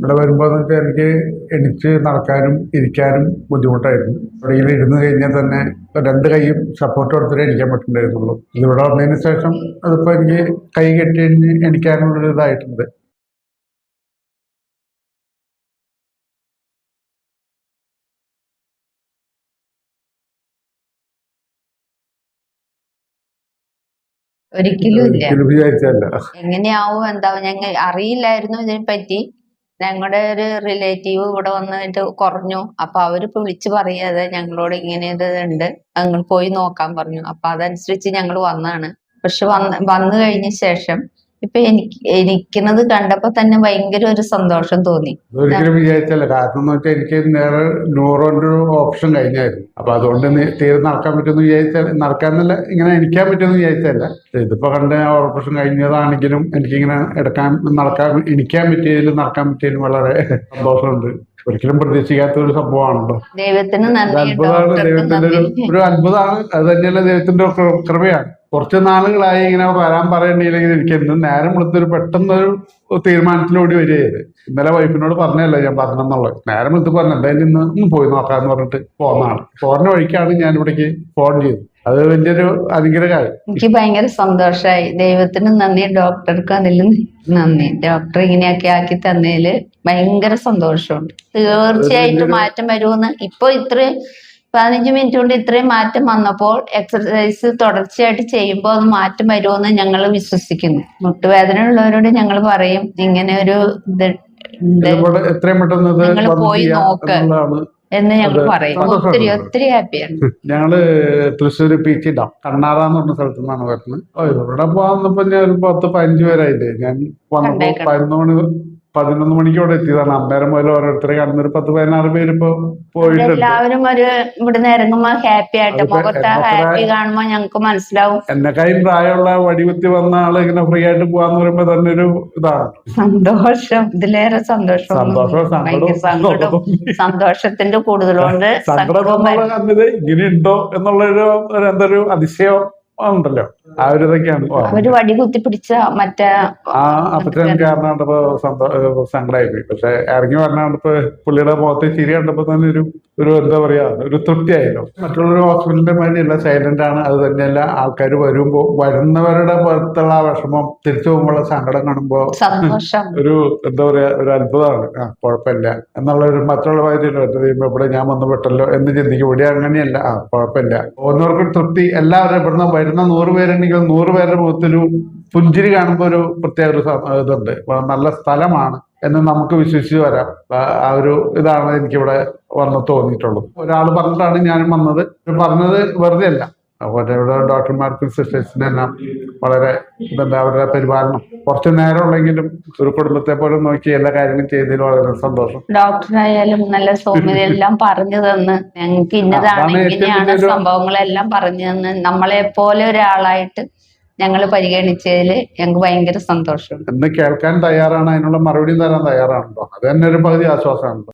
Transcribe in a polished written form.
ഇവിടെ വരുമ്പോൾ എന്ന് വെച്ചാൽ എനിക്ക് എണിച്ച് നടക്കാനും ഇരിക്കാനും ബുദ്ധിമുട്ടായിരുന്നു. എവിടെയെങ്കിലും ഇരുന്ന് കഴിഞ്ഞാൽ തന്നെ രണ്ട് കൈയും സപ്പോർട്ട് കൊടുത്തിട്ടേ എണിക്കാൻ പറ്റുന്നുണ്ടായിരുന്നുള്ളൂ. ഇതിവിടെ വന്നതിന് ശേഷം അതിപ്പോൾ എനിക്ക് കൈ കെട്ടി എണിക്കാനുള്ളൊരു ഇതായിട്ടുണ്ട്. ഒരിക്കലും ഇല്ല. ഒരിക്കലും വിചാരിച്ചല്ല. എങ്ങനെയാവും എന്താവും ഞങ്ങൾ അറിയില്ലായിരുന്നു ഇതിനെ പറ്റി. ഞങ്ങളുടെ ഒരു റിലേറ്റീവ് ഇവിടെ വന്നിട്ട് കുറഞ്ഞു. അപ്പൊ അവരിപ്പോ വിളിച്ചു പറയാതെ ഞങ്ങളോട് ഇങ്ങനെ ഉണ്ട്, ഞങ്ങൾ പോയി നോക്കാൻ പറഞ്ഞു. അപ്പൊ അതനുസരിച്ച് ഞങ്ങൾ വന്നാണ്. പക്ഷെ വന്നു കഴിഞ്ഞ ശേഷം ഇപ്പൊ എനിക്കുന്നത് കണ്ടപ്പോ തന്നെ ഭയങ്കര ഒരു സന്തോഷം തോന്നി. ഒരിക്കലും വിചാരിച്ചല്ല. കാരണം എന്ന് വെച്ചാൽ എനിക്ക് നേരെ ന്യൂറോന്റെ ഒരു ഓപ്ഷൻ കഴിഞ്ഞായിരുന്നു. അപ്പൊ അതുകൊണ്ട് തീരെ നടക്കാൻ പറ്റുമെന്ന് വിചാരിച്ചാൽ, നടക്കാന്നല്ല ഇങ്ങനെ എണിക്കാൻ പറ്റുമെന്ന് വിചാരിച്ചല്ല. ഇതിപ്പോ കണ്ട ഓപ്പറേഷൻ കഴിഞ്ഞതാണെങ്കിലും എനിക്കിങ്ങനെ എണിക്കാൻ പറ്റിയതിലും നടക്കാൻ പറ്റിയതിലും വളരെ സന്തോഷമുണ്ട്. ഒരിക്കലും പ്രതീക്ഷിക്കാത്ത ഒരു സംഭവമാണല്ലോ. ദൈവത്തിന് അത്ഭുതമാണ്, ദൈവത്തിന്റെ ഒരു അത്ഭുതമാണ്. അത് തന്നെയല്ല ദൈവത്തിന്റെ കൃപയാണ്. കുറച്ച് നാളുകളായി ഇങ്ങനെ വരാൻ പറയണ്ടെങ്കിൽ ഇരിക്കുന്നു. നേരം വെളുത്തൊരു പെട്ടെന്നൊരു തീരുമാനത്തിലൂടെ വരികയത്. ഇന്നലെ വൈഫിനോട് പറഞ്ഞല്ല ഞാൻ പറഞ്ഞെന്നുള്ളത്. നേരം വെളുത്ത് പറഞ്ഞു എന്തായാലും ഇന്ന് പോയി നോക്കാന്ന് പറഞ്ഞിട്ട് പോന്നതാണ്. പോരുന്ന വഴിക്കാണ് ഞാൻ ഇവിടേക്ക് ഫോൺ ചെയ്തത്. അത് വലിയൊരു അനുഗ്രഹമായി. എനിക്ക് ഭയങ്കര സന്തോഷമായി. ദൈവത്തിന് നന്ദി, ഡോക്ടർക്ക് അതിൽ നന്ദി. ഡോക്ടർ ഇങ്ങനെയൊക്കെ ആക്കി തന്നതില് ഭയങ്കര സന്തോഷമുണ്ട്. തീർച്ചയായിട്ടും മാറ്റം വരുമെന്ന് ഇപ്പൊ 15 മിനിറ്റ് കൊണ്ട് ഇത്രയും മാറ്റം വന്നപ്പോൾ എക്സർസൈസ് തുടർച്ചയായിട്ട് ചെയ്യുമ്പോൾ അത് മാറ്റം വരുമെന്ന് ഞങ്ങൾ വിശ്വസിക്കുന്നു. മുട്ടുവേദന ഉള്ളവരോട് ഞങ്ങൾ പറയും ഇങ്ങനെ ഒരു നിങ്ങൾ പോയി നോക്ക് എന്ന് ഞങ്ങൾ പറയും. ഒത്തിരി ഹാപ്പിയാണ്. ഞങ്ങള് തൃശ്ശൂർ പീച്ചി ഡാം കണ്ണാറ എന്ന് പറഞ്ഞ സ്ഥലത്തു നിന്നാണ് വരുന്നത്. ഇവിടെ വന്നപ്പോ ഞാൻ ഒരു 10-15 പേരായില്ലേ. ഞാൻ വന്നപ്പോ 11 മണിക്കോടെ എത്തിയതാണ്. അന്നേരം മുതൽ ഓരോരുത്തരെ കാണുന്ന ഒരു 10-16 പേര് ഇപ്പൊ പോയിട്ടുണ്ട്. എല്ലാവരും ഒരു ഇവിടുന്ന് ഇറങ്ങുമ്പോ ഹാപ്പി ആയിട്ട് മുഖത്ത് ഹാപ്പി കാണുമ്പോ ഞങ്ങക്ക് മനസ്സിലാവും. എന്നെക്കായും പ്രായമുള്ള വടികുത്തി വന്ന ആള് ഇങ്ങനെ ഫ്രീ ആയിട്ട് പോവാന്ന് പറയുമ്പോ തന്നെ ഒരു ഇതാണ് സന്തോഷം. ഇതിലേറെ സന്തോഷം. സന്തോഷത്തിന്റെ കൂടുതലുണ്ട്. ഇങ്ങനെ ഉണ്ടോ എന്നുള്ളൊരു എന്തൊരു അതിശയം ഉണ്ടല്ലോ. ആ ഒരു ഇതൊക്കെയാണ്. അവര് വടി കുത്തി പിടിച്ച മറ്റേ അപ്പച്ചൻ കാരണം കണ്ടപ്പോ സങ്കടമായി പോയി. പക്ഷെ ഇറങ്ങി പറഞ്ഞ കണ്ടപ്പോ പുള്ളിയുടെ മുഖത്ത് ചിരി കണ്ടപ്പോ തന്നെ ഒരു എന്താ പറയാ ഒരു തൃപ്തിയായല്ലോ. മറ്റുള്ളൊരു ഹോസ്പിറ്റലിന്റെ മാതിരിയല്ല, സൈലന്റ് ആണ്. അത് തന്നെയല്ല ആൾക്കാർ വരുന്നവരുടെ പുറത്തുള്ള ആ വിഷമം തിരിച്ചു പോകുമ്പോഴുള്ള സങ്കടം കാണുമ്പോ ഒരു എന്താ പറയാ ഒരു അത്ഭുതമാണ്. കുഴപ്പമില്ല എന്നുള്ള ഒരു മറ്റുള്ള മാതിരിയല്ലോ. ഇവിടെ ഞാൻ വന്നു പെട്ടല്ലോ എന്ന് ചിന്തിക്കും. ഇവിടെ അങ്ങനെയല്ല. കുഴപ്പമില്ല. പോകുന്നവർക്കൊരു തൃപ്തി. എല്ലാവരും ഇവിടുന്ന് വരുന്ന 100 പേരുണ്ടെങ്കിൽ 100 പേരുടെ മുഖത്തൊരു പുഞ്ചിരി കാണുമ്പോൾ ഒരു പ്രത്യേക ഒരു ഇതുണ്ട്. നല്ല സ്ഥലമാണ് എന്ന് നമുക്ക് വിശ്വസിച്ച് വരാം. ആ ഒരു ഇതാണ് എനിക്കിവിടെ വന്ന് തോന്നിയിട്ടുള്ളത്. ഒരാൾ പറഞ്ഞിട്ടാണ് ഞാനും വന്നത്. പറഞ്ഞത് വെറുതെ അല്ല. അതുപോലെ ഇവിടെ ഡോക്ടർമാർക്കും സിസ്റ്റേഴ്സിനെല്ലാം വളരെ അവരുടെ പരിപാലനം കുറച്ച് നേരം ഉള്ളെങ്കിലും ഒരു കുടുംബത്തെ പോലെ നോക്കി എല്ലാ കാര്യങ്ങളും ചെയ്തതിൽ വളരെ സന്തോഷം. ഡോക്ടറായാലും നല്ല സൗമ്യതയെല്ലാം പറഞ്ഞു തന്ന് ഞങ്ങൾക്ക് ഇന്നതാണ് ഇങ്ങനെയാണ് സംഭവങ്ങളെല്ലാം പറഞ്ഞു തന്ന് നമ്മളെ പോലെ ഒരാളായിട്ട് ഞങ്ങൾ പരിഗണിച്ചതിൽ ഞങ്ങൾക്ക് ഭയങ്കര സന്തോഷം. എന്ന് കേൾക്കാൻ തയ്യാറാണ്, അതിനുള്ള മറുപടി തരാൻ തയ്യാറാണല്ലോ. അത് തന്നെ ഒരു പകുതി ആശ്വാസമാണല്ലോ.